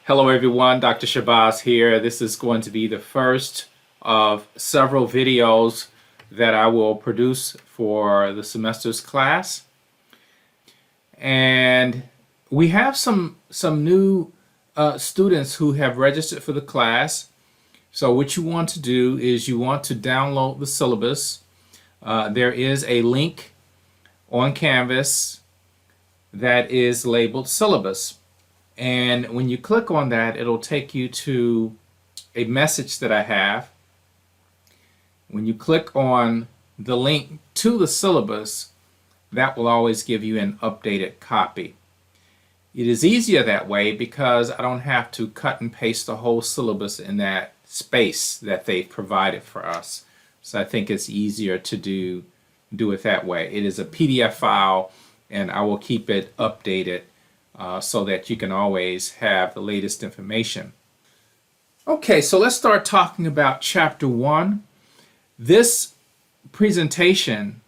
Hello everyone, Dr. Shabazz here. This is going to be the first of several videos that I will produce for the semester's class. And we have some new students who have registered for the class. So what you want to do is you want to download the syllabus. There is a link on Canvas that is labeled syllabus. And when you click on that, it'll take you to a message that I have. When you click on the link to the syllabus, that will always give you an updated copy. It is easier that way because I don't have to cut and paste the whole syllabus in that space that they've provided for us. So I think it's easier to do it that way. It is a PDF file, and I will keep it updated so that you can always have the latest information. Okay, so let's start talking about Chapter 1. This presentation,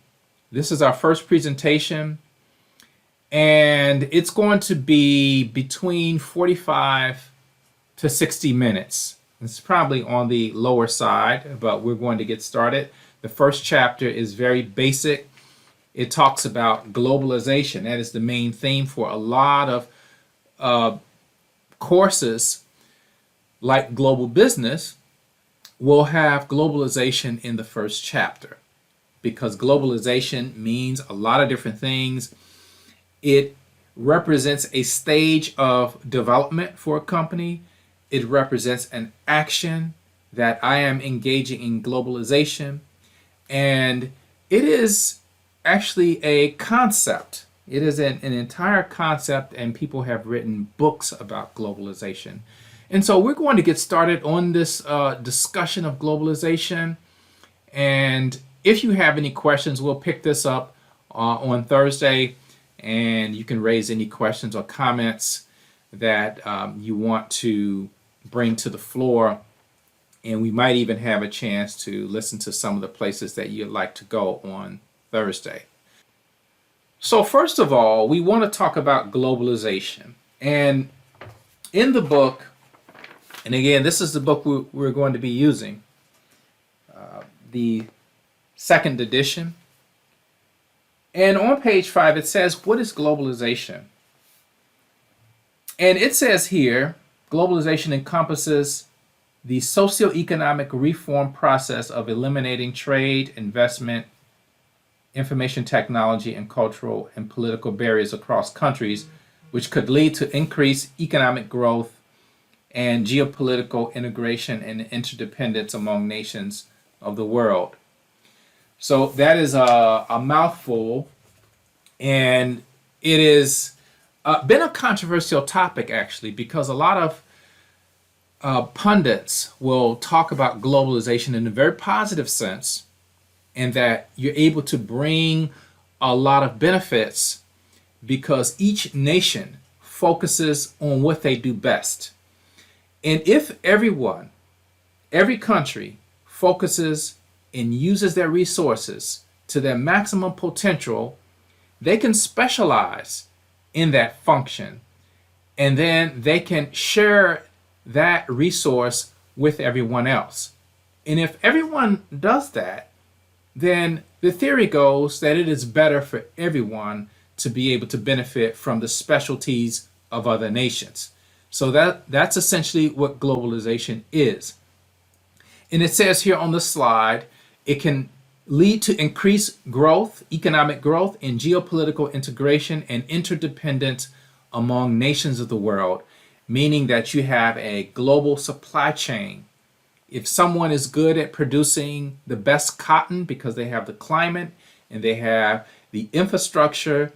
this is our first presentation, and it's going to be between 45 to 60 minutes. It's probably on the lower side, but we're going to get started. The first chapter is very basic. It talks about globalization. That is the main theme for a lot of courses like global business. Will have globalization in the first chapter because globalization means a lot of different things. It represents a stage of development for a company. It represents an action that I am engaging in globalization, and it is actually a concept. It is an entire concept, and people have written books about globalization. And so we're going to get started on this discussion of globalization. And if you have any questions, we'll pick this up on Thursday, and you can raise any questions or comments that you want to bring to the floor. And we might even have a chance to listen to some of the places that you'd like to go on Thursday. So first of all, we want to talk about globalization. And in the book, and again, this is the book we're going to be using, the second edition. And on page 5, it says, what is globalization? And it says here, globalization encompasses the socioeconomic reform process of eliminating trade, investment, information technology, and cultural and political barriers across countries, which could lead to increased economic growth and geopolitical integration and interdependence among nations of the world. So that is a mouthful, and it has been a controversial topic actually, because a lot of pundits will talk about globalization in a very positive sense, and that you're able to bring a lot of benefits because each nation focuses on what they do best. And if every country focuses and uses their resources to their maximum potential, they can specialize in that function, and then they can share that resource with everyone else. And if everyone does that, then the theory goes that it is better for everyone to be able to benefit from the specialties of other nations. So that's essentially what globalization is. And it says here on the slide, it can lead to increased growth, economic growth, and geopolitical integration and interdependence among nations of the world, meaning that you have a global supply chain. If someone is good at producing the best cotton because they have the climate and they have the infrastructure,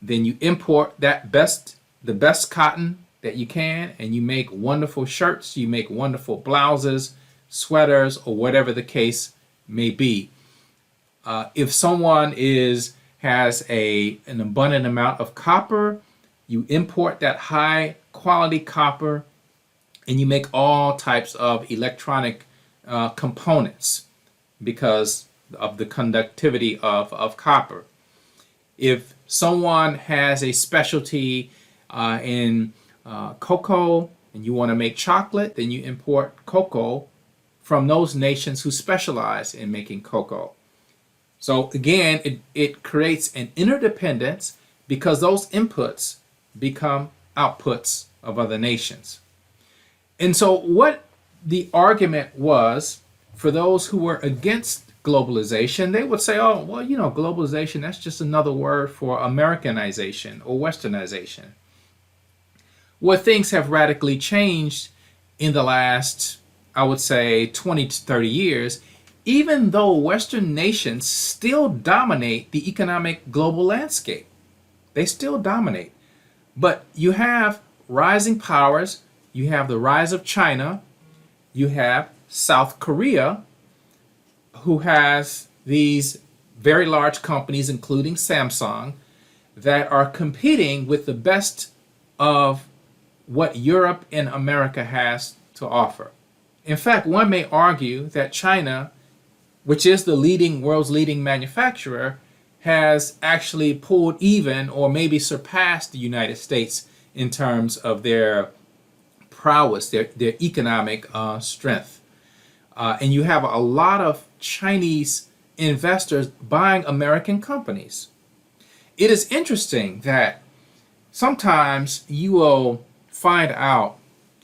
then you import the best cotton that you can, and you make wonderful shirts, you make wonderful blouses, sweaters, or whatever the case may be. If someone has an abundant amount of copper, you import that high quality copper, and you make all types of electronic components because of the conductivity of copper. If someone has a specialty in cocoa and you want to make chocolate, then you import cocoa from those nations who specialize in making cocoa. So again, it creates an interdependence because those inputs become outputs of other nations. And so what the argument was for those who were against globalization, they would say, oh, well, globalization, that's just another word for Americanization or Westernization. Well, things have radically changed in the last, I would say, 20 to 30 years, even though Western nations still dominate the economic global landscape. They still dominate. But you have rising powers. You have the rise of China. You have South Korea, who has these very large companies, including Samsung, that are competing with the best of what Europe and America has to offer. In fact, one may argue that China, which is the world's leading manufacturer, has actually pulled even or maybe surpassed the United States in terms of their prowess, their economic strength. And you have a lot of Chinese investors buying American companies. It is interesting that sometimes you will find out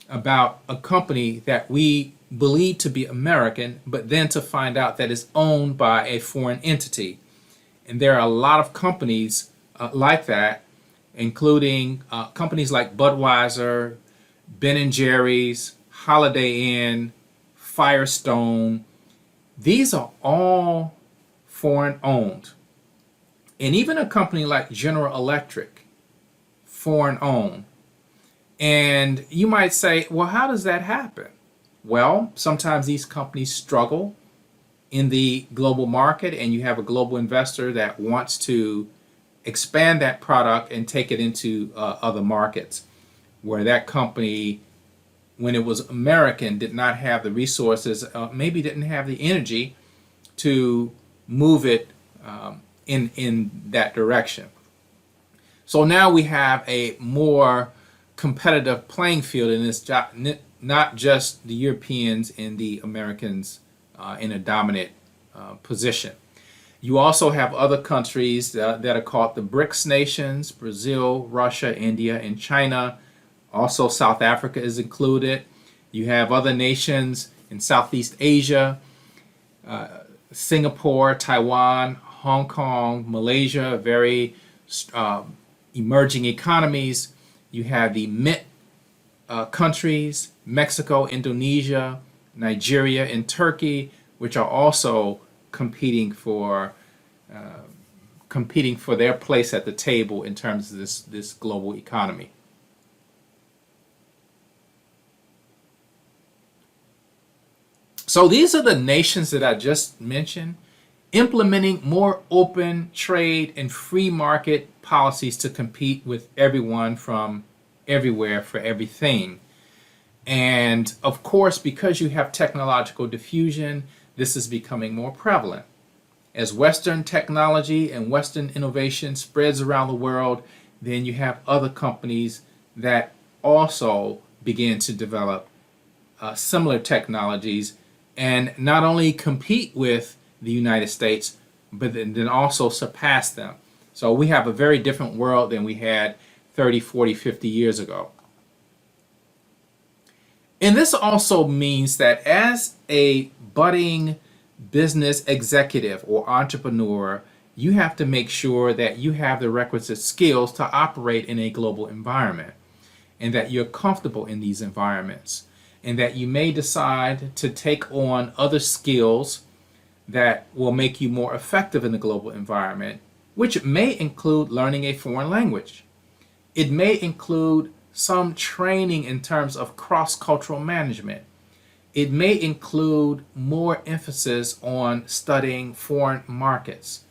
about a company that we believe to be American, but then to find out that it's owned by a foreign entity. And there are a lot of companies like that, including companies like Budweiser, Ben & Jerry's, Holiday Inn, Firestone. These are all foreign owned. And even a company like General Electric, foreign owned. And you might say, well, how does that happen? Well, sometimes these companies struggle in the global market, and you have a global investor that wants to expand that product and take it into other markets, where that company, when it was American, did not have the resources, maybe didn't have the energy to move it in that direction. So now we have a more competitive playing field in this job, not just the Europeans and the Americans in a dominant position. You also have other countries that are called the BRICS nations: Brazil, Russia, India, and China. Also, South Africa is included. You have other nations in Southeast Asia, Singapore, Taiwan, Hong Kong, Malaysia, very emerging economies. You have the MIT countries, Mexico, Indonesia, Nigeria, and Turkey, which are also competing for their place at the table in terms of this global economy. So these are the nations that I just mentioned, implementing more open trade and free market policies to compete with everyone from everywhere for everything. And of course, because you have technological diffusion, this is becoming more prevalent. As Western technology and Western innovation spreads around the world, then you have other companies that also begin to develop similar technologies and not only compete with the United States, but then also surpass them. So we have a very different world than we had 30, 40, 50 years ago. And this also means that as a budding business executive or entrepreneur, you have to make sure that you have the requisite skills to operate in a global environment, and that you're comfortable in these environments, and that you may decide to take on other skills that will make you more effective in the global environment, which may include learning a foreign language. It may include some training in terms of cross-cultural management. It may include more emphasis on studying foreign markets,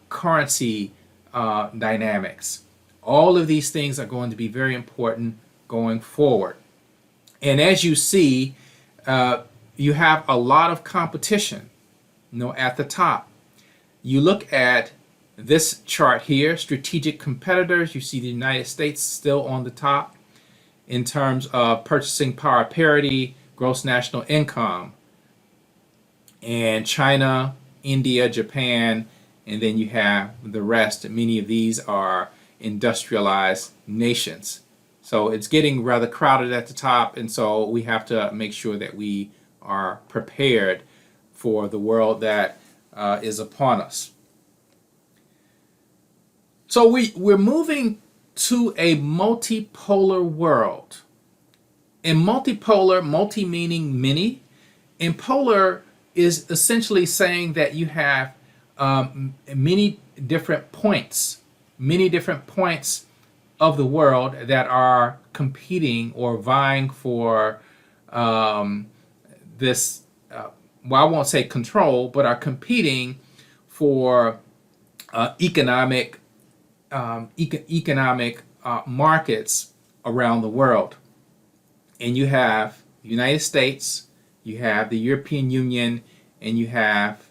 currency dynamics. All of these things are going to be very important going forward. And as you see, you have a lot of competition, at the top. You look at this chart here, strategic competitors. You see the United States still on the top. in terms of purchasing power parity, gross national income. And China, India, Japan, and then you have the rest. Many of these are industrialized nations. So it's getting rather crowded at the top, and so we have to make sure that we are prepared for the world that is upon us. So we're moving to a multipolar world. And multipolar, multi meaning many, and polar is essentially saying that you have many different points of the world that are competing or vying for this, well, I won't say control, but are competing for economic markets around the world. And you have the United States, you have the European Union, and you have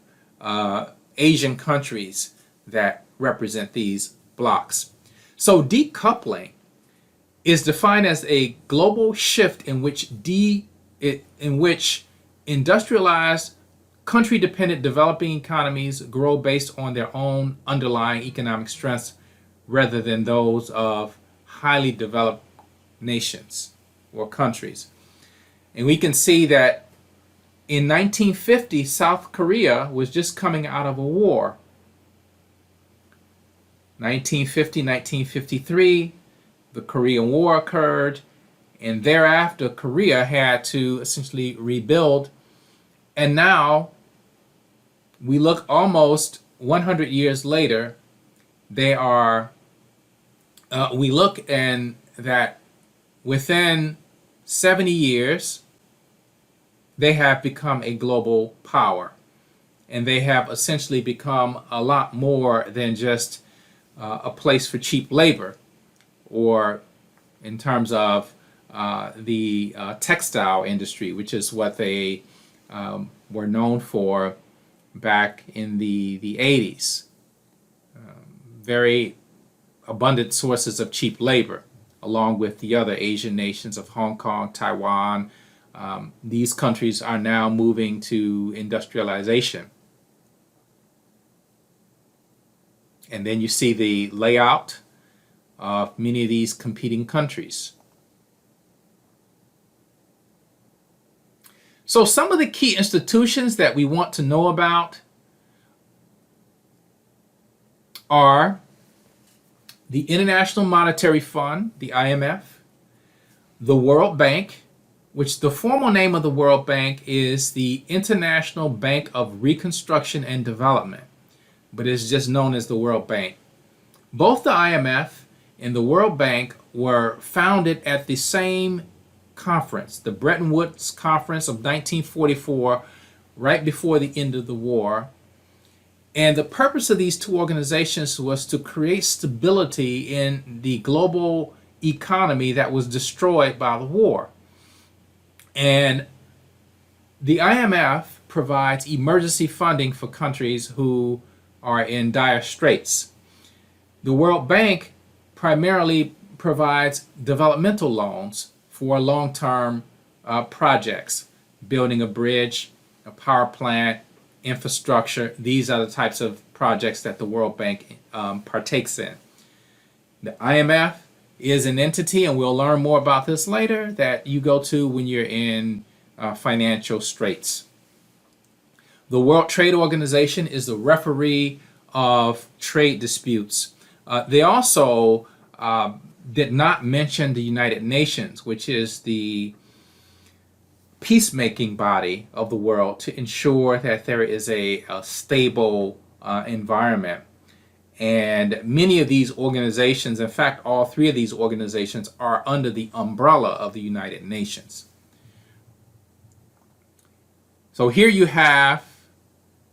Asian countries that represent these blocks. So decoupling is defined as a global shift in which industrialized, country-dependent developing economies grow based on their own underlying economic strengths rather than those of highly developed nations or countries. And we can see that in 1950, South Korea was just coming out of a war. 1950, 1953, the Korean War occurred, and thereafter Korea had to essentially rebuild. And now we look almost 100 years later, we look and that within 70 years, they have become a global power. And they have essentially become a lot more than just a place for cheap labor, or in terms of the textile industry, which is what they were known for back in the 80s. Very abundant sources of cheap labor, along with the other Asian nations of Hong Kong, Taiwan. These countries are now moving to industrialization. And then you see the layout of many of these competing countries. So some of the key institutions that we want to know about are the International Monetary Fund, the IMF, the World Bank, which the formal name of the World Bank is the International Bank of Reconstruction and Development, but it's just known as the World Bank. Both the IMF and the World Bank were founded at the same conference, the Bretton Woods Conference of 1944, right before the end of the war. And the purpose of these two organizations was to create stability in the global economy that was destroyed by the war. And the IMF provides emergency funding for countries who are in dire straits. The World Bank primarily provides developmental loans for long-term projects, building a bridge, a power plant, infrastructure. These are the types of projects that the World Bank partakes in. The IMF is an entity, and we'll learn more about this later, that you go to when you're in financial straits. The World Trade Organization is the referee of trade disputes. They also did not mention the United Nations, which is the peacemaking body of the world to ensure that there is a stable environment. And many of these organizations, in fact, all three of these organizations are under the umbrella of the United Nations. So here you have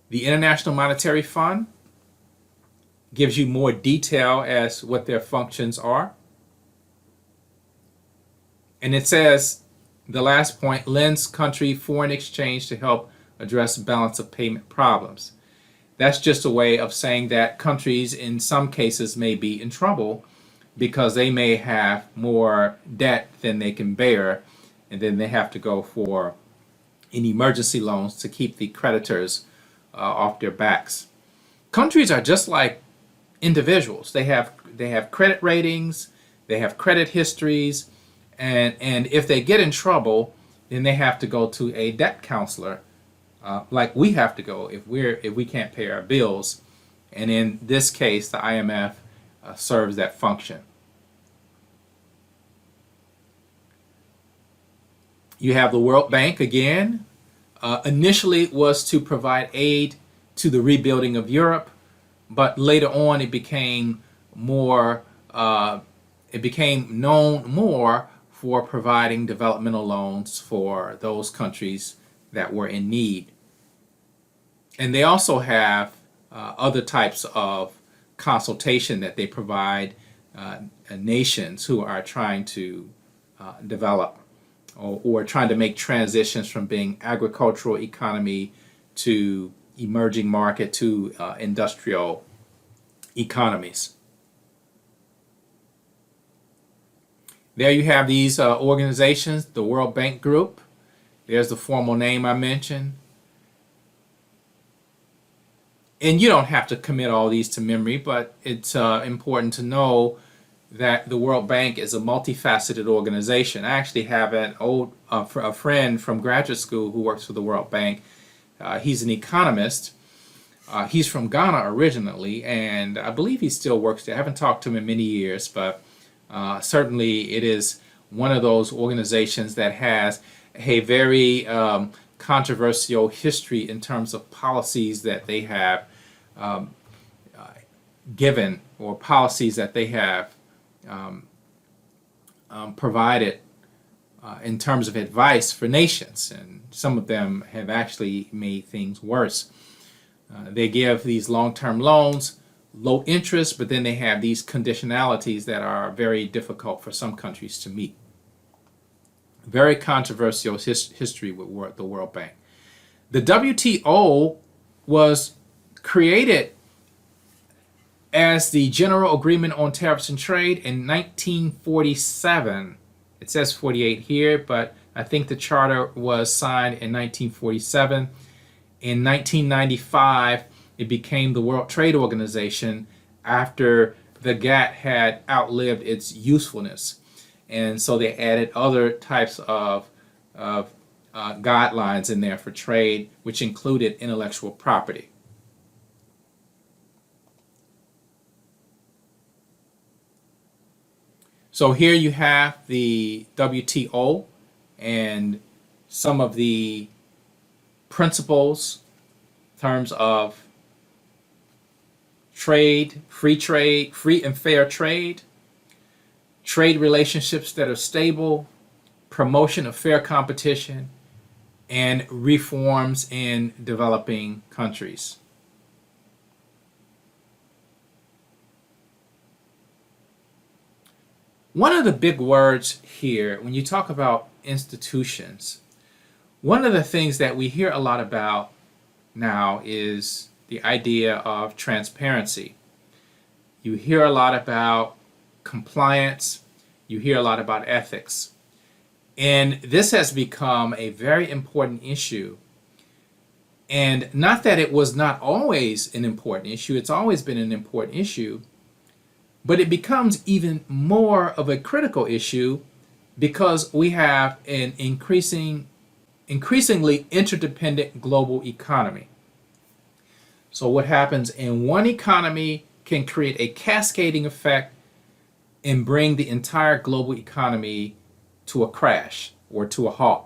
the International Monetary Fund, gives you more detail as what their functions are. And it says, the last point, lends country foreign exchange to help address balance of payment problems. That's just a way of saying that countries in some cases may be in trouble because they may have more debt than they can bear, and then they have to go for in emergency loans to keep the creditors off their backs. Countries are just like individuals. They have credit ratings, they have credit histories, and if they get in trouble, then they have to go to a debt counselor, like we have to go if we can't pay our bills. And in this case, the IMF serves that function. You have the World Bank again. Initially, it was to provide aid to the rebuilding of Europe, but later on, it became more. It became known more for providing developmental loans for those countries that were in need. And they also have other types of consultation that they provide nations who are trying to develop or trying to make transitions from being agricultural economy to emerging market to industrial economies. There you have these organizations, the World Bank Group. There's the formal name I mentioned. And you don't have to commit all these to memory, but it's important to know that the World Bank is a multifaceted organization. I actually have a friend from graduate school who works for the World Bank. He's an economist. He's from Ghana originally, and I believe he still works there. I haven't talked to him in many years, but certainly it is one of those organizations that has a very controversial history in terms of policies that they have given, or policies that they have provided in terms of advice for nations, and some of them have actually made things worse. They give these long-term loans, low interest, but then they have these conditionalities that are very difficult for some countries to meet. Very controversial history with the World Bank. The WTO was created as the General Agreement on Tariffs and Trade in 1947. It says 48 here, but I think the charter was signed in 1947. In 1995, it became the World Trade Organization after the GATT had outlived its usefulness. And so they added other types of guidelines in there for trade, which included intellectual property. So here you have the WTO and some of the principles in terms of trade, free and fair trade, trade relationships that are stable, promotion of fair competition, and reforms in developing countries. One of the big words here, when you talk about institutions, one of the things that we hear a lot about now is the idea of transparency. You hear a lot about compliance, you hear a lot about ethics. And this has become a very important issue. And not that it was not always an important issue, it's always been an important issue, but it becomes even more of a critical issue because we have an increasingly interdependent global economy. So what happens in one economy can create a cascading effect and bring the entire global economy to a crash or to a halt.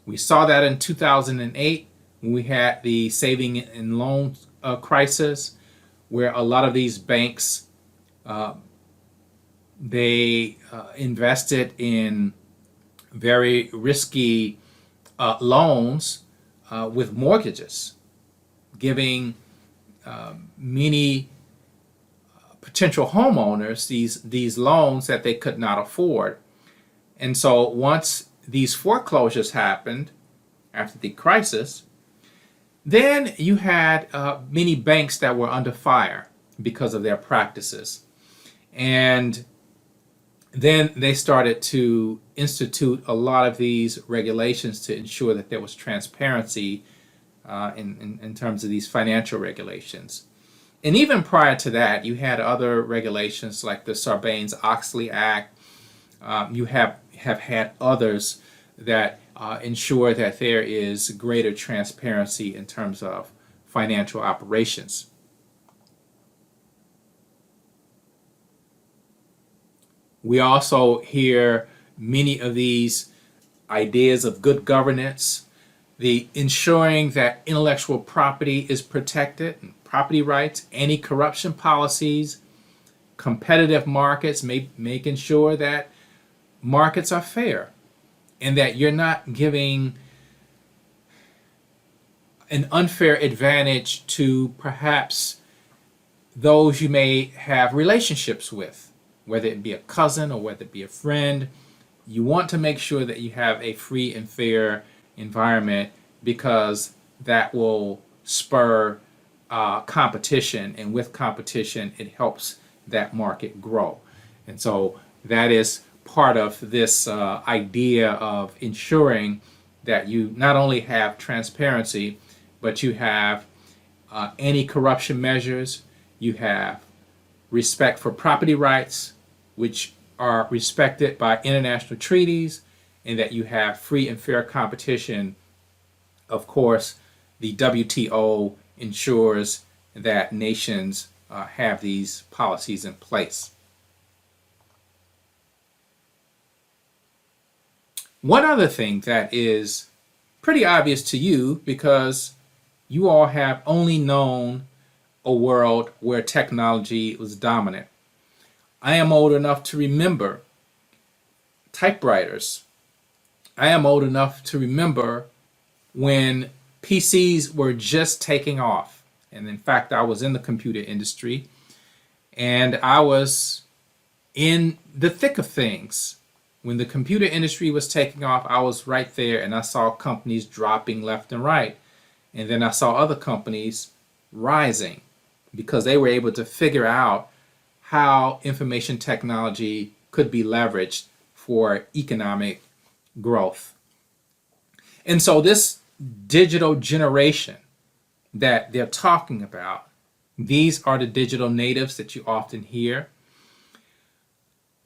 We saw that in 2008 when we had the saving and loan crisis, where a lot of these banks they invested in very risky loans with mortgages, giving many potential homeowners these loans that they could not afford. And so once these foreclosures happened after the crisis, then you had many banks that were under fire because of their practices. And then they started to institute a lot of these regulations to ensure that there was transparency in terms of these financial regulations. And even prior to that, you had other regulations like the Sarbanes-Oxley Act. You have had others that ensure that there is greater transparency in terms of financial operations. We also hear many of these ideas of good governance, the ensuring that intellectual property is protected, property rights, anti-corruption policies, competitive markets, making sure that markets are fair and that you're not giving an unfair advantage to perhaps those you may have relationships with, whether it be a cousin or whether it be a friend. You want to make sure that you have a free and fair environment because that will spur competition, and with competition, it helps that market grow. And so that is part of this idea of ensuring that you not only have transparency, but you have anti-corruption measures, you have respect for property rights, which are respected by international treaties, and that you have free and fair competition. Of course, the WTO ensures that nations have these policies in place. One other thing that is pretty obvious to you, because you all have only known a world where technology was dominant. I am old enough to remember typewriters. I am old enough to remember when PCs were just taking off. And in fact, I was in the computer industry and I was in the thick of things. When the computer industry was taking off, I was right there and I saw companies dropping left and right. And then I saw other companies rising because they were able to figure out how information technology could be leveraged for economic growth. And so this digital generation that they're talking about, these are the digital natives that you often hear,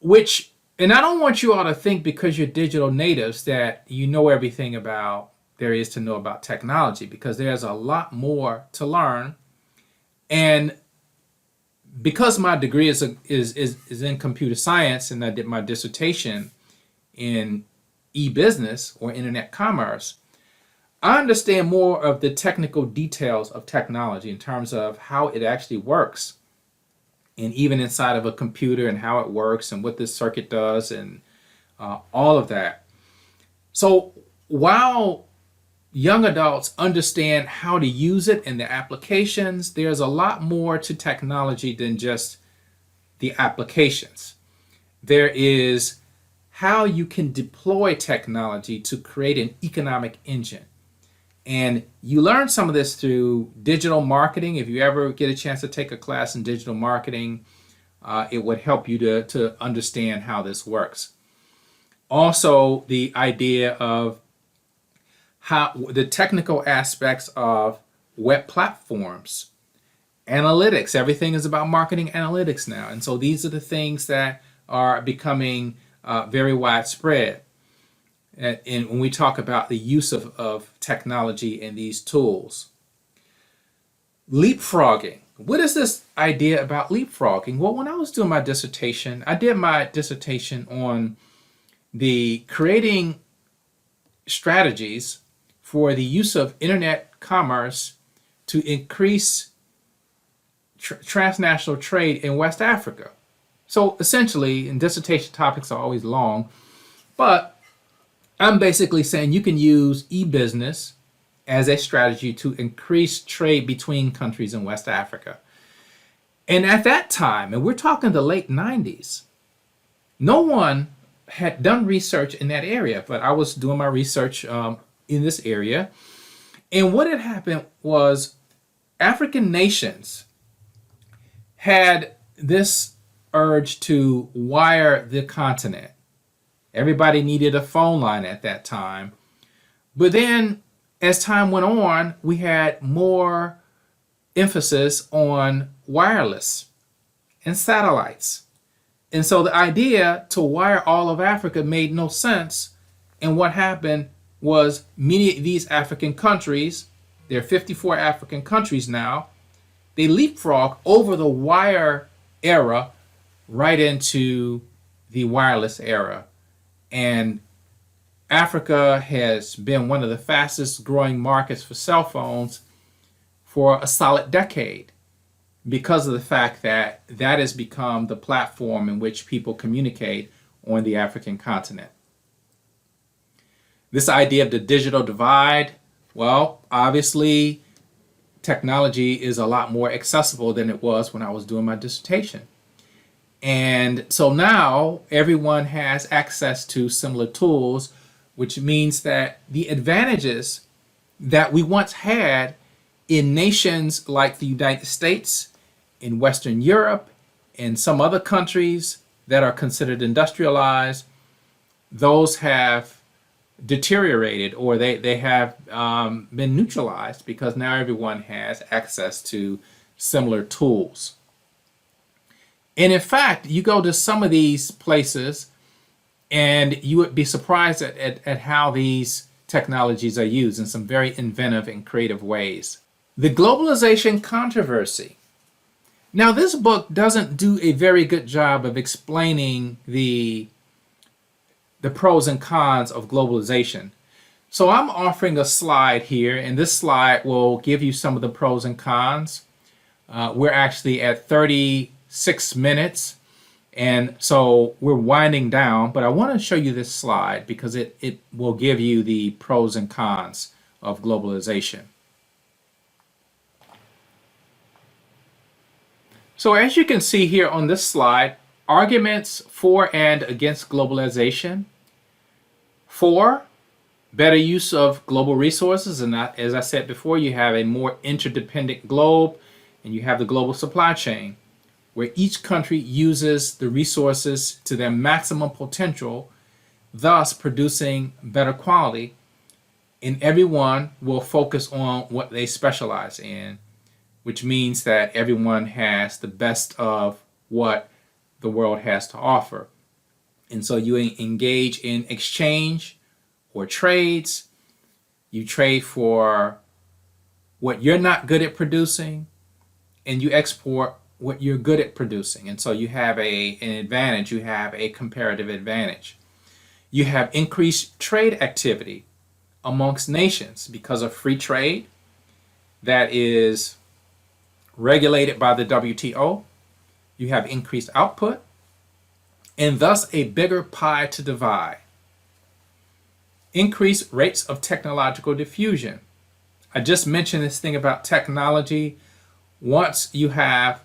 which, and I don't want you all to think because you're digital natives that you know everything about there is to know about technology, because there's a lot more to learn. And because my degree is in computer science and I did my dissertation in e-business or internet commerce, I understand more of the technical details of technology in terms of how it actually works, and even inside of a computer and how it works and what this circuit does and all of that. So while young adults understand how to use it and the applications, there's a lot more to technology than just the applications. There is how you can deploy technology to create an economic engine. And you learn some of this through digital marketing. If you ever get a chance to take a class in digital marketing, it would help you to understand how this works. Also, the idea of how the technical aspects of web platforms, analytics. Everything is about marketing analytics now. And so these are the things that are becoming very widespread. And when we talk about the use of technology and these tools. Leapfrogging. What is this idea about leapfrogging? Well, when I was doing my dissertation, I did my dissertation on the creating strategies for the use of internet commerce to increase transnational trade in West Africa. So essentially, and dissertation topics are always long, but I'm basically saying you can use e-business as a strategy to increase trade between countries in West Africa. And at that time, and we're talking the late 90s, no one had done research in that area, but I was doing my research in this area. And what had happened was African nations had this urge to wire the continent. Everybody needed a phone line at that time. But then, as time went on, we had more emphasis on wireless and satellites. And so the idea to wire all of Africa made no sense. And what happened was many of these African countries, there are 54 African countries now, they leapfrog over the wire era right into the wireless era. And Africa has been one of the fastest growing markets for cell phones for a solid decade because of the fact that that has become the platform in which people communicate on the African continent. This idea of the digital divide, well, obviously technology is a lot more accessible than it was when I was doing my dissertation. And so now everyone has access to similar tools, which means that the advantages that we once had in nations like the United States, in Western Europe, and some other countries that are considered industrialized, those have deteriorated, or they have been neutralized because now everyone has access to similar tools. And in fact, you go to some of these places and you would be surprised at how these technologies are used in some very inventive and creative ways. The globalization controversy. Now, this book doesn't do a very good job of explaining the pros and cons of globalization. So I'm offering a slide here, and this slide will give you some of the pros and cons. We're actually at 36 minutes, and so we're winding down, but I want to show you this slide because it will give you the pros and cons of globalization. So as you can see here on this slide, arguments for and against globalization. For, better use of global resources, and as I said before, you have a more interdependent globe, and you have the global supply chain, where each country uses the resources to their maximum potential, thus producing better quality, and everyone will focus on what they specialize in, which means that everyone has the best of what the world has to offer. And so you engage in exchange or trades. You trade for what you're not good at producing, and you export what you're good at producing. And so you have an advantage, you have a comparative advantage. You have increased trade activity amongst nations because of free trade that is regulated by the WTO. You have increased output, and thus a bigger pie to divide. Increased rates of technological diffusion. I just mentioned this thing about technology. Once you have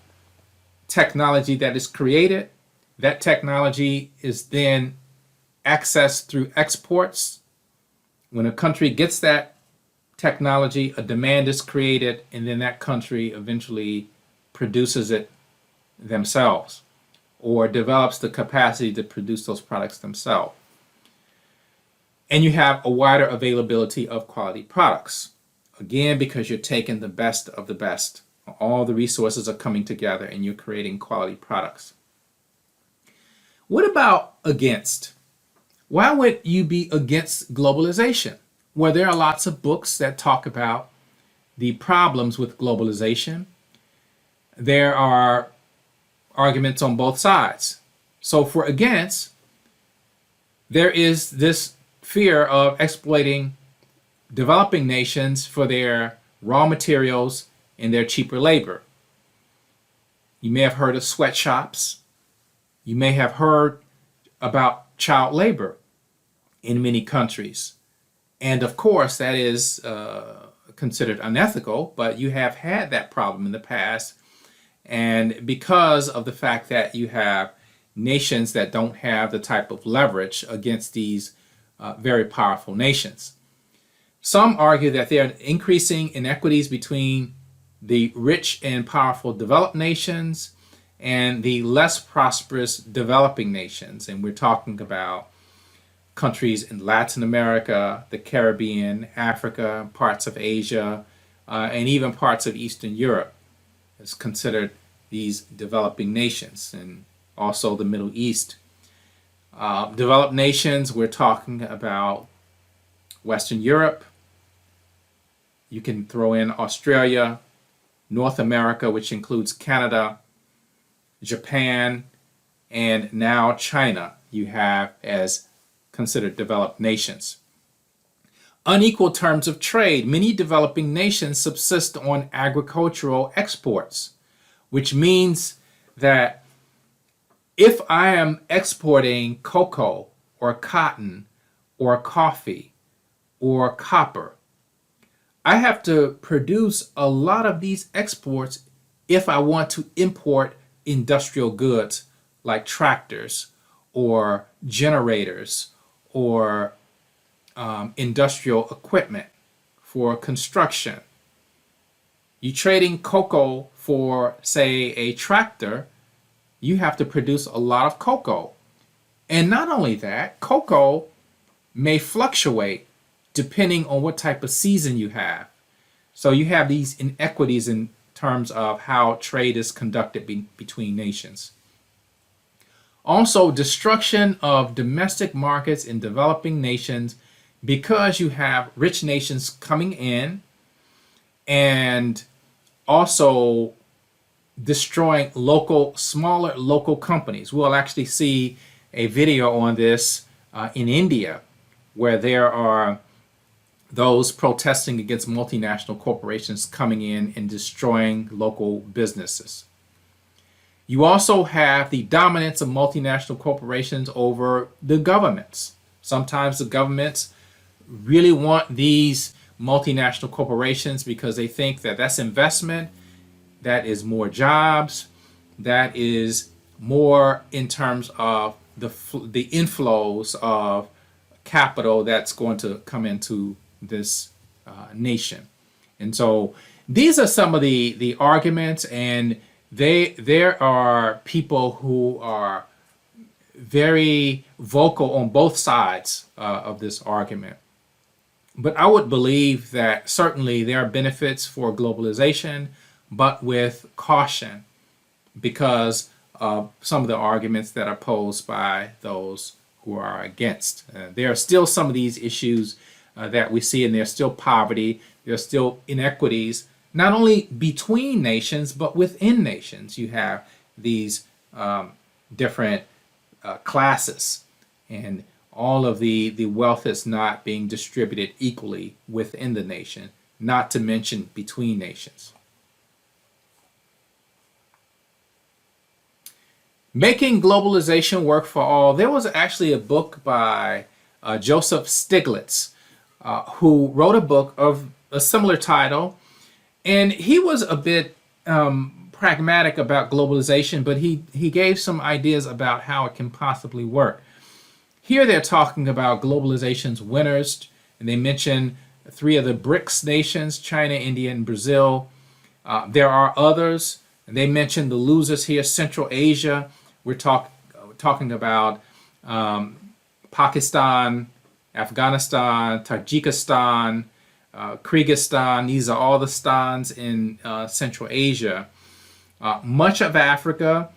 technology that is created, that technology is then accessed through exports. When a country gets that technology, a demand is created, and then that country eventually produces it themselves or develops the capacity to produce those products themselves. And you have a wider availability of quality products. Again, because you're taking the best of the best. All the resources are coming together and you're creating quality products. What about against? Why would you be against globalization? Well, there are lots of books that talk about the problems with globalization. There are arguments on both sides. So for against, there is this fear of exploiting developing nations for their raw materials and their cheaper labor. You may have heard of sweatshops. You may have heard about child labor in many countries. And of course, that is considered unethical, but you have had that problem in the past. And because of the fact that you have nations that don't have the type of leverage against these very powerful nations. Some argue that there are increasing inequities between the rich and powerful developed nations, and the less prosperous developing nations. And we're talking about countries in Latin America, the Caribbean, Africa, parts of Asia, and even parts of Eastern Europe is considered these developing nations, and also the Middle East. Developed nations, we're talking about Western Europe. You can throw in Australia, North America, which includes Canada, Japan, and now China you have as considered developed nations. Unequal terms of trade. Many developing nations subsist on agricultural exports, which means that if I am exporting cocoa or cotton or coffee or copper, I have to produce a lot of these exports if I want to import industrial goods like tractors or generators or industrial equipment for construction. You trading cocoa for, say, a tractor, you have to produce a lot of cocoa. And not only that, cocoa may fluctuate depending on what type of season you have. So you have these inequities in terms of how trade is conducted between nations. Also, destruction of domestic markets in developing nations because you have rich nations coming in and also destroying smaller local companies. We'll actually see a video on this in India, where there are those protesting against multinational corporations coming in and destroying local businesses. You also have the dominance of multinational corporations over the governments. Sometimes the governments really want these multinational corporations because they think that that's investment, that is more jobs, that is more in terms of the inflows of capital that's going to come into this nation. And so these are some of the arguments, and there are people who are very vocal on both sides of this argument. But I would believe that certainly there are benefits for globalization, but with caution because of some of the arguments that are posed by those who are against. There are still some of these issues that we see, and there's still poverty, there's still inequities, not only between nations, but within nations. You have these different classes, and all of the wealth is not being distributed equally within the nation, not to mention between nations. Making Globalization Work for All. There was actually a book by Joseph Stiglitz, who wrote a book of a similar title, and he was a bit pragmatic about globalization, but he gave some ideas about how it can possibly work. Here they're talking about globalization's winners, and they mention 3 of the BRICS nations, China, India, and Brazil. There are others, and they mention the losers here, Central Asia. We're talking about Pakistan, Afghanistan, Tajikistan, Kyrgyzstan. These are all the stans in Central Asia. Much of Africa,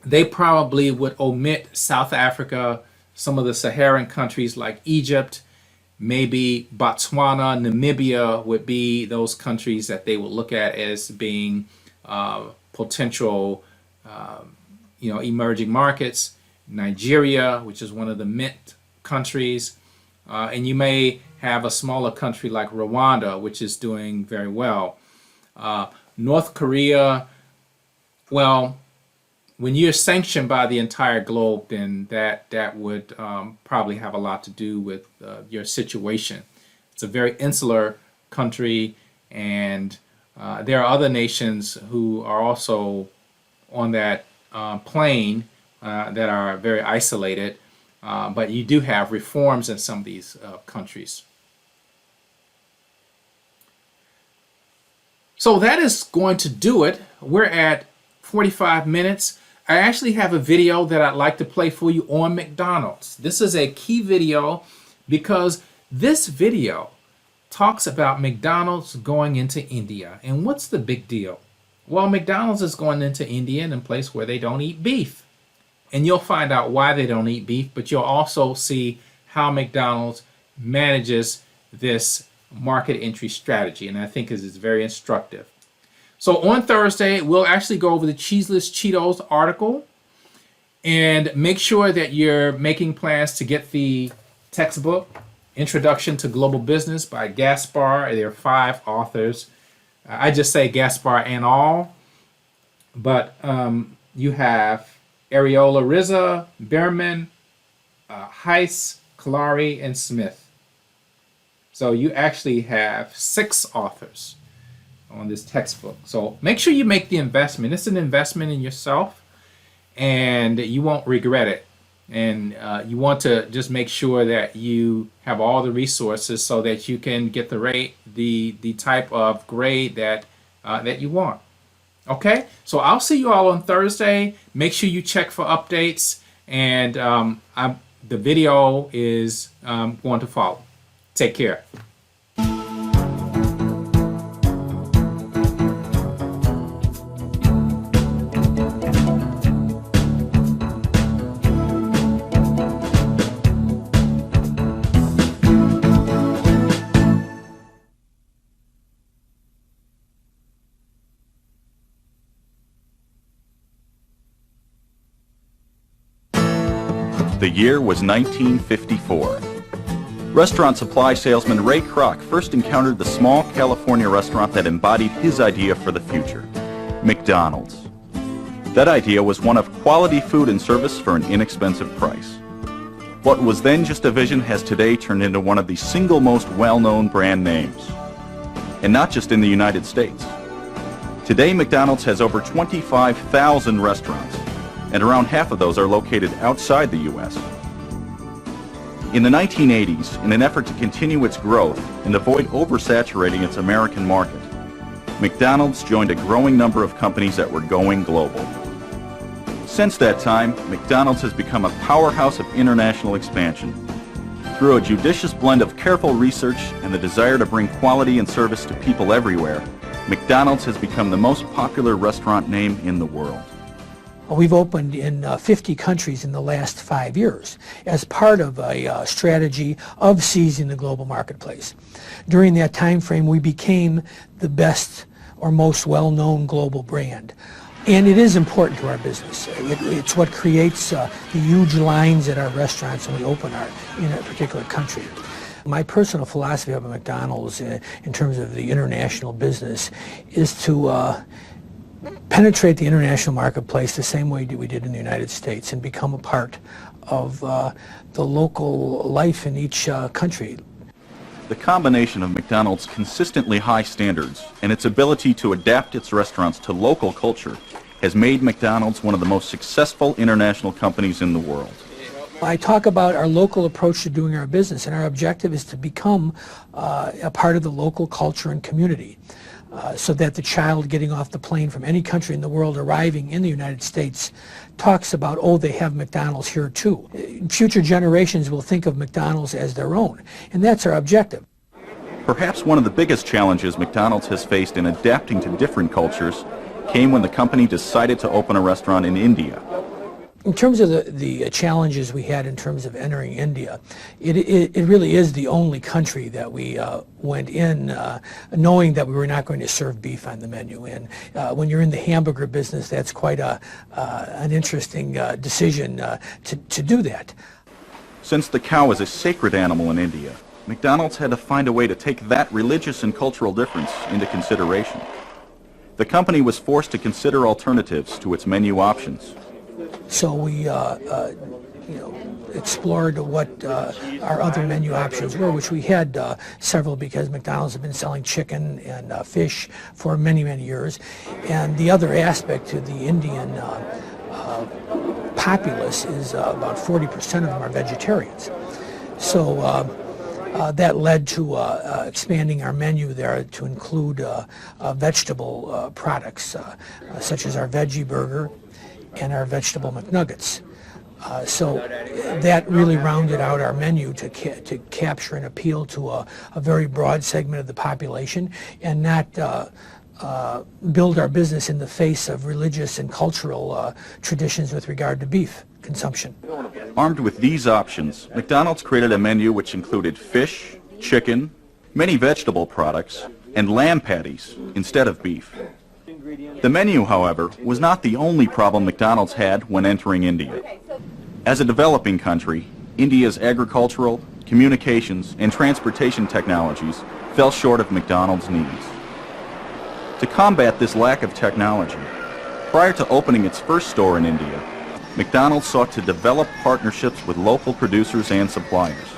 they probably would omit South Africa, some of the Saharan countries like Egypt, maybe Botswana, Namibia would be those countries that they would look at as being potential emerging markets. Nigeria, which is one of the mint countries, and you may have a smaller country like Rwanda, which is doing very well. North Korea, well, when you're sanctioned by the entire globe, then that would probably have a lot to do with your situation. It's a very insular country, and there are other nations who are also on that plane that are very isolated, but you do have reforms in some of these countries. So that is going to do it. We're at 45 minutes, I actually have a video that I'd like to play for you on McDonald's. This is a key video because this video talks about McDonald's going into India. And what's the big deal? Well, McDonald's is going into India in a place where they don't eat beef. And you'll find out why they don't eat beef, but you'll also see how McDonald's manages this market entry strategy. And I think this is very instructive. So on Thursday, we'll actually go over the Cheeseless Cheetos article and make sure that you're making plans to get the textbook, Introduction to Global Business by Gaspar. There are 5 authors. I just say Gaspar and all, but you have Areola Rizza, Behrman, Heiss, Kalari, and Smith. So you actually have 6 authors on this textbook. So make sure you make the investment. It's an investment in yourself, and you won't regret it. And you want to just make sure that you have all the resources so that you can get the type of grade that that you want. Okay, so I'll see you all on Thursday. Make sure you check for updates, and the video is going to follow. Take care. The year was 1954. Restaurant supply salesman Ray Kroc first encountered the small California restaurant that embodied his idea for the future, McDonald's. That idea was one of quality food and service for an inexpensive price. What was then just a vision has today turned into one of the single most well-known brand names. And not just in the United States. Today, McDonald's has over 25,000 restaurants, and around half of those are located outside the U.S. In the 1980s, in an effort to continue its growth and avoid oversaturating its American market, McDonald's joined a growing number of companies that were going global. Since that time, McDonald's has become a powerhouse of international expansion. Through a judicious blend of careful research and the desire to bring quality and service to people everywhere, McDonald's has become the most popular restaurant name in the world. We've opened in 50 countries in the last 5 years as part of a strategy of seizing the global marketplace. During that time frame, we became the best or most well-known global brand. And it is important to our business. It's what creates the huge lines at our restaurants when we open in a particular country. My personal philosophy of McDonald's in terms of the international business is to penetrate the international marketplace the same way we did in the United States and become a part of the local life in each country. The combination of McDonald's consistently high standards and its ability to adapt its restaurants to local culture has made McDonald's one of the most successful international companies in the world. I talk about our local approach to doing our business, and our objective is to become a part of the local culture and community. So that the child getting off the plane from any country in the world arriving in the United States talks about, oh, they have McDonald's here too. Future generations will think of McDonald's as their own, and that's our objective. Perhaps one of the biggest challenges McDonald's has faced in adapting to different cultures came when the company decided to open a restaurant in India. In terms of the challenges we had in terms of entering India, it really is the only country that we went in knowing that we were not going to serve beef on the menu. And when you're in the hamburger business, that's quite an interesting decision to do that. Since the cow is a sacred animal in India, McDonald's had to find a way to take that religious and cultural difference into consideration. The company was forced to consider alternatives to its menu options. So we explored what our other menu options were, which we had several because McDonald's had been selling chicken and fish for many, many years. And the other aspect to the Indian populace is about 40% of them are vegetarians. So That led to expanding our menu there to include vegetable products, such as our veggie burger and our vegetable McNuggets. So that really rounded out our menu to capture and appeal to a very broad segment of the population, and not build our business in the face of religious and cultural traditions with regard to beef consumption. Armed with these options, McDonald's created a menu which included fish, chicken, many vegetable products, and lamb patties instead of beef. The menu, however, was not the only problem McDonald's had when entering India. As a developing country, India's agricultural, communications, and transportation technologies fell short of McDonald's needs. To combat this lack of technology, prior to opening its first store in India, McDonald's sought to develop partnerships with local producers and suppliers.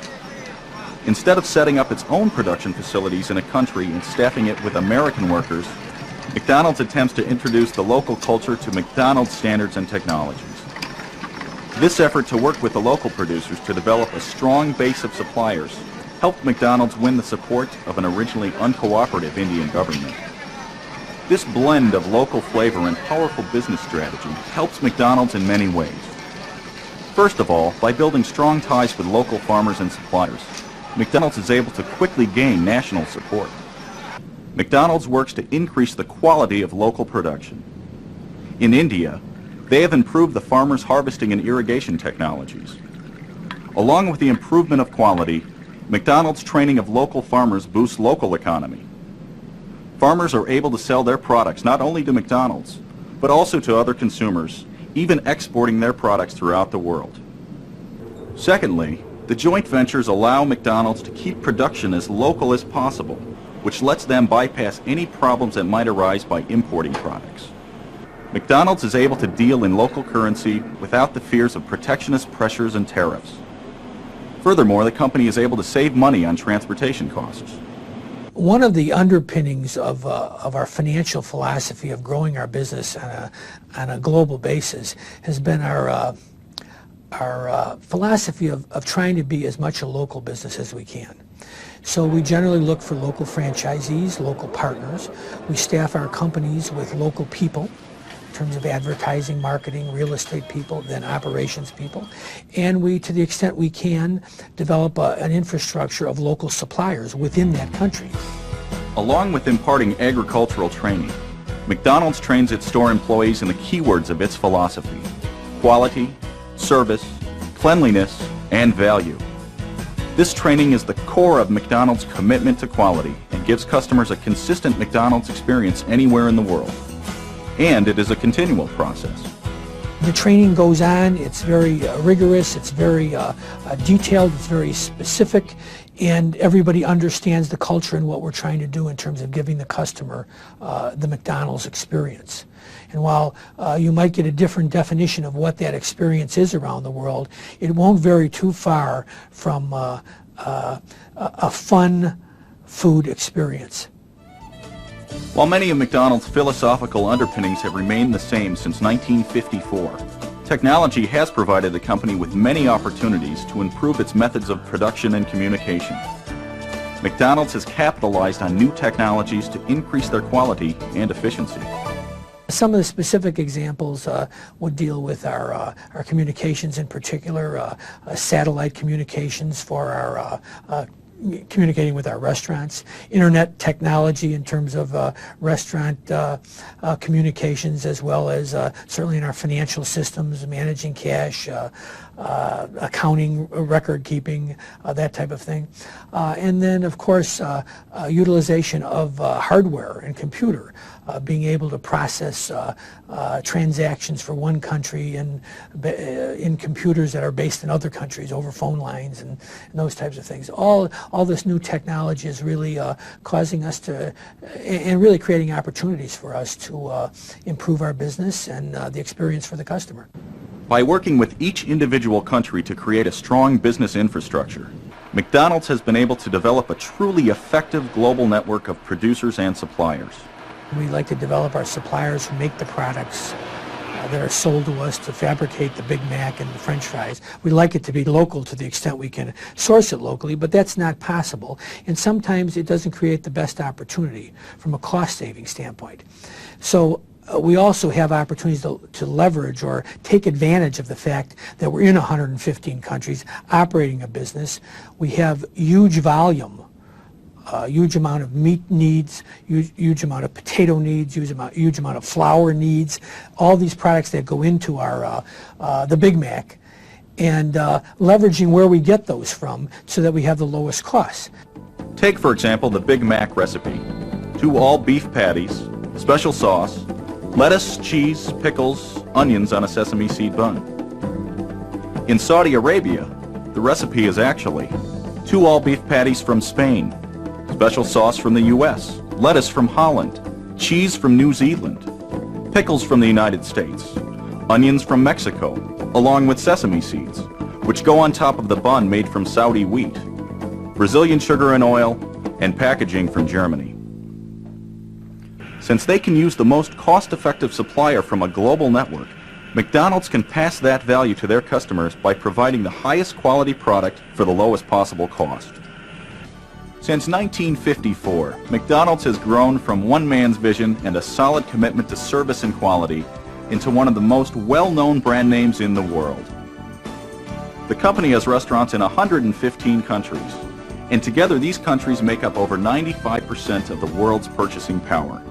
Instead of setting up its own production facilities in a country and staffing it with American workers, McDonald's attempts to introduce the local culture to McDonald's standards and technologies. This effort to work with the local producers to develop a strong base of suppliers helped McDonald's win the support of an originally uncooperative Indian government. This blend of local flavor and powerful business strategy helps McDonald's in many ways. First of all, by building strong ties with local farmers and suppliers, McDonald's is able to quickly gain national support. McDonald's works to increase the quality of local production. In India, they have improved the farmers' harvesting and irrigation technologies. Along with the improvement of quality, McDonald's training of local farmers boosts local economy. Farmers are able to sell their products not only to McDonald's, but also to other consumers, even exporting their products throughout the world. Secondly, the joint ventures allow McDonald's to keep production as local as possible, which lets them bypass any problems that might arise by importing products. McDonald's is able to deal in local currency without the fears of protectionist pressures and tariffs. Furthermore, the company is able to save money on transportation costs. One of the underpinnings of our financial philosophy of growing our business on a global basis has been our philosophy of trying to be as much a local business as we can. So we generally look for local franchisees, local partners. We staff our companies with local people in terms of advertising, marketing, real estate people, then operations people. And we, to the extent we can, develop an infrastructure of local suppliers within that country. Along with imparting agricultural training, McDonald's trains its store employees in the keywords of its philosophy: quality, service, cleanliness, and value. This training is the core of McDonald's commitment to quality and gives customers a consistent McDonald's experience anywhere in the world. And it is a continual process. The training goes on, it's very rigorous, it's very detailed, it's very specific, and everybody understands the culture and what we're trying to do in terms of giving the customer the McDonald's experience. And while you might get a different definition of what that experience is around the world, it won't vary too far from a fun food experience. While many of McDonald's philosophical underpinnings have remained the same since 1954, technology has provided the company with many opportunities to improve its methods of production and communication. McDonald's has capitalized on new technologies to increase their quality and efficiency. Some of the specific examples would deal with our communications, in particular satellite communications for our communicating with our restaurants, internet technology in terms of restaurant communications, as well as certainly in our financial systems, managing cash, accounting, record keeping, that type of thing. And then, of course, utilization of hardware and computer, being able to process transactions for one country in computers that are based in other countries over phone lines and those types of things. All this new technology is really causing us to, and really creating opportunities for us to improve our business and the experience for the customer. By working with each individual country to create a strong business infrastructure, McDonald's has been able to develop a truly effective global network of producers and suppliers. We like to develop our suppliers who make the products that are sold to us to fabricate the Big Mac and the French fries. We like it to be local to the extent we can source it locally, but that's not possible. And sometimes it doesn't create the best opportunity from a cost-saving standpoint. So we also have opportunities to leverage or take advantage of the fact that we're in 115 countries operating a business. We have huge volume, huge amount of meat needs, huge amount of potato needs, huge amount of flour needs, all these products that go into our the Big Mac, and leveraging where we get those from so that we have the lowest costs. Take, for example, the Big Mac recipe. 2 all-beef patties, special sauce, lettuce, cheese, pickles, onions on a sesame seed bun. In Saudi Arabia, the recipe is actually 2 all-beef patties from Spain, special sauce from the U.S., lettuce from Holland, cheese from New Zealand, pickles from the United States, onions from Mexico, along with sesame seeds, which go on top of the bun made from Saudi wheat, Brazilian sugar and oil, and packaging from Germany. Since they can use the most cost-effective supplier from a global network, McDonald's can pass that value to their customers by providing the highest quality product for the lowest possible cost. Since 1954, McDonald's has grown from one man's vision and a solid commitment to service and quality into one of the most well-known brand names in the world. The company has restaurants in 115 countries, and together these countries make up over 95% of the world's purchasing power.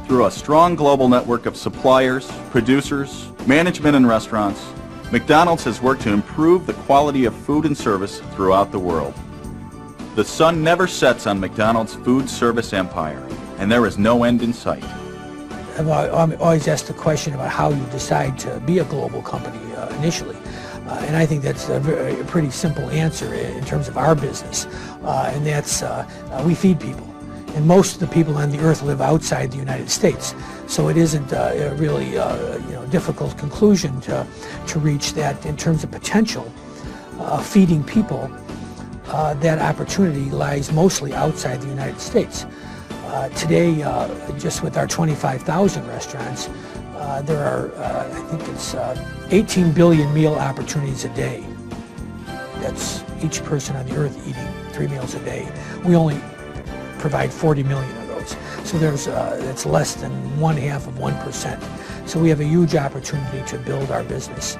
Through a strong global network of suppliers, producers, management, and restaurants, McDonald's has worked to improve the quality of food and service throughout the world. The sun never sets on McDonald's food service empire, and there is no end in sight. I'm always asked the question about how you decide to be a global company initially. And I think that's a pretty simple answer in terms of our business, and that's we feed people. And most of the people on the earth live outside the United States, so it isn't a really difficult conclusion to reach that in terms of potential feeding people. That opportunity lies mostly outside the United States. Today, just with our 25,000 restaurants, there are, I think it's 18 billion meal opportunities a day. That's each person on the earth eating 3 meals a day. We only provide 40 million of those. So it's less than 1/2 of 1%. So we have a huge opportunity to build our business.